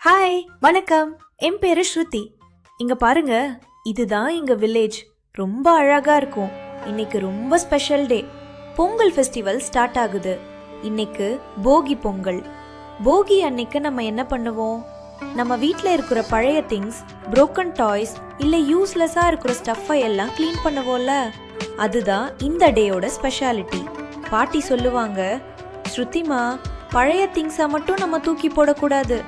Hi, வணக்கம். என் பேரு ஸ்ருதி. இங்க பாருங்க, இதுதான் எங்க வில்லேஜ். ரொம்ப அழகா இருக்கும். இன்னைக்கு ரொம்ப special day. Pongal festival start ஆகுது. இன்னைக்கு போகி பொங்கல். போகி அன்னைக்கு நம்ம என்ன பண்ணுவோம்? நம்ம வீட்ல இருக்கிற பழைய திங்ஸ், புரோக்கன் டாய்ஸ் இல்ல யூஸ்லெஸ்ஸா இருக்கிற ஸ்டஃப்பை எல்லாம் கிளீன் பண்ணுவோம்ல. அதுதான் இந்த டேயோட ஸ்பெஷாலிட்டி. பாட்டி சொல்லுவாங்க, ஸ்ருதிமா, பழைய திங்ஸை மட்டும் நம்ம தூக்கி போடக்கூடாது.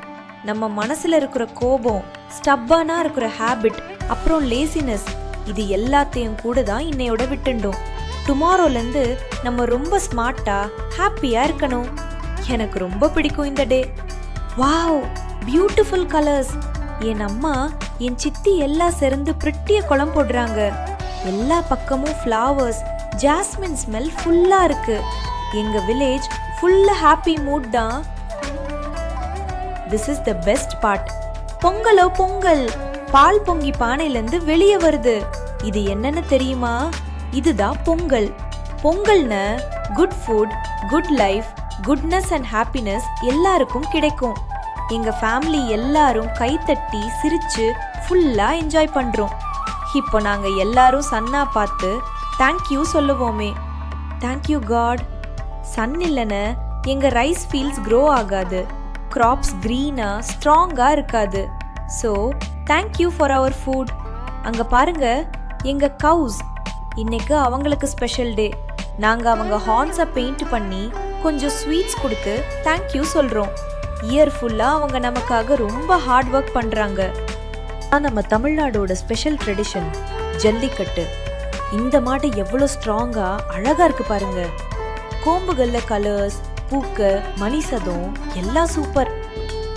நம்ம மனசுல இருக்கிற கோபம், ஸ்டப்பானா இருக்கிற ஹேபிட், அப்புறம் லேசினஸ், இது எல்லாத்தையும் கூட தான் இன்னையோட விட்டுண்டோம். டுமாரோல இருந்து நம்ம ரொம்ப ஸ்மார்ட்டா ஹாப்பியா இருக்கணும். எனக்கு ரொம்ப பிடிக்கும் இந்த டே. Wow, beautiful colours. என் அம்மா, என் சித்தி எல்லாம் சேர்ந்து பிரிட்டிய குளம் போடுறாங்க. எல்லா பக்கமும் ஃப்ளவர்ஸ், ஜாஸ்மின் ஸ்மெல் ஃபுல்லா இருக்கு. எங்க வில்லேஜ் ஃபுல்லா ஹாப்பி மூட் தான். This is the best part. பொங்கலோ பொங்கல், பால் பொங்கி பானையிலிருந்து வெளியே வருது. இது என்னன்னு தெரியுமா? இதுதான் பொங்கல். பொங்கல்னா good food, good life, goodness and happiness எல்லாருக்கும் கிடைக்கும். எங்க ஃபேமிலி எல்லாரும் கைத்தட்டி சிரிச்சு ஃபுல்லா என்ஜாய் பண்றோம். இப்போ நாங்க எல்லாரும் சன்னா பார்த்து தேங்க்யூ சொல்லுவோமே. Thank you God. சன் இல்லைன்னு எங்க ரைஸ் ஃபீல்ட்ஸ் க்ரோ ஆகாது. கிராப்ஸ் கிரீனா ஸ்ட்ராங்கா இருக்காது. So thank you for our food. அங்க பாருங்க, எங்க கவுஸ். இன்னைக்கு அவங்களுக்கு ஸ்பெஷல் டே. நாங்க அவங்க ஹார்ன்ஸை பெயிண்ட் பண்ணி கொஞ்சம் ஸ்வீட்ஸ் கொடுத்து தேங்க்யூ சொல்றோம். இயர் ஃபுல்லா அவங்க நமக்காக ரொம்ப ஹார்ட் ஒர்க் பண்றாங்க. நம்ம தமிழ்நாடோட ஸ்பெஷல் ட்ரெடிஷன் ஜல்லிக்கட்டு. இந்த மாடு எவ்வளோ ஸ்ட்ராங்கா அழகா இருக்கு பாருங்க. கோம்புகள்ல கலர்ஸ், பூக்கு, மணி சதம் எல்லாம் சூப்பர்.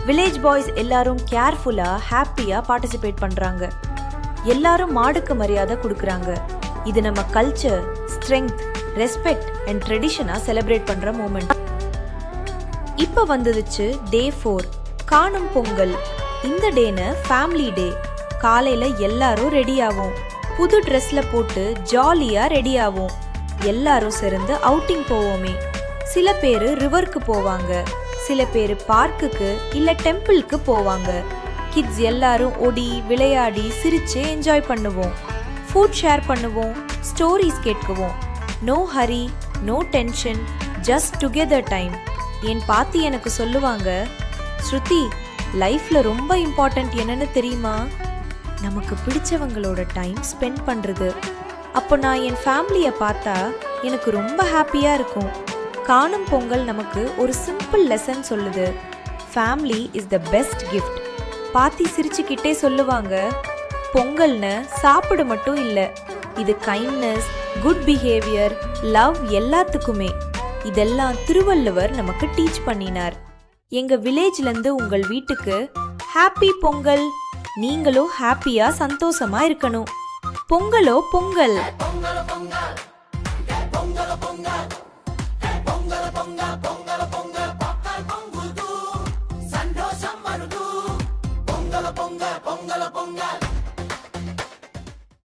வில்லேஜ் பாய்ஸ் எல்லாரும் கேர்ஃபுல்லா ஹாப்பியா பார்ட்டிசிபேட் பண்றாங்க. எல்லாரும் மாடுக்கு மரியாதை கொடுக்கறாங்க. இது நம்ம கல்ச்சர், ஸ்ட்ரெங்க், ரெஸ்பெக்ட் அண்ட் ட்ரெடிஷனா செலிப்ரேட் பண்ற மூமெண்ட். இப்ப வந்துடுச்சு டே 4, காணும் பொங்கல். இந்த டேன ஃபேமிலி டே. காலையில எல்லாரும் ரெடி ஆவோம். புது ட்ரெஸ்ல போட்டு ஜாலியா ரெடி ஆவோம். எல்லாரும் சேர்ந்து அவுட்டிங் போவோமே. சில பேரு ரிவருக்கு போவாங்க, சில பேரு பார்க்குக்கு இல்ல டெம்பிளுக்கு போவாங்க. கிட்ஸ் எல்லாரும் ஓடி விளையாடி சிரிச்சு என்ஜாய் பண்ணுவோம். ஃபுட் ஷேர் பண்ணுவோம், ஸ்டோரிஸ் கேட்குவோம். No hurry, no tension, just together time. என் பாட்டி எனக்கு சொல்லுவாங்க, ஸ்ருதி, லைஃப்ல ரொம்ப இம்பார்ட்டன்ட் என்னன்னு தெரியுமா? நமக்கு பிடிச்சவங்களோட டைம் ஸ்பெண்ட் பண்றது. அப்போ நான் என் ஃபேமிலியை பார்த்தா எனக்கு ரொம்ப ஹாப்பியா இருக்கும். காணும் பொங்கல் நமக்கு ஒரு சிம்பிள் லெசன் சொல்லுது. Family is the best gift. பாத்தி சிரிச்சுக்கிட்டே சொல்லுவாங்க, பொங்கல்னு சாப்பிட மட்டும் இல்லை, இது கைண்ட்னஸ், குட் பிஹேவியர், லவ் எல்லாத்துக்குமே. இதெல்லாம் திருவள்ளுவர் நமக்கு டீச் பண்ணினார். எங்க வில்லேஜ்ல இருந்து உங்கள் வீட்டுக்கு ஹாப்பி பொங்கல். நீங்களும் ஹாப்பியா சந்தோஷமா இருக்கணும். பொங்கலோ பொங்கல். Ponga, ponga.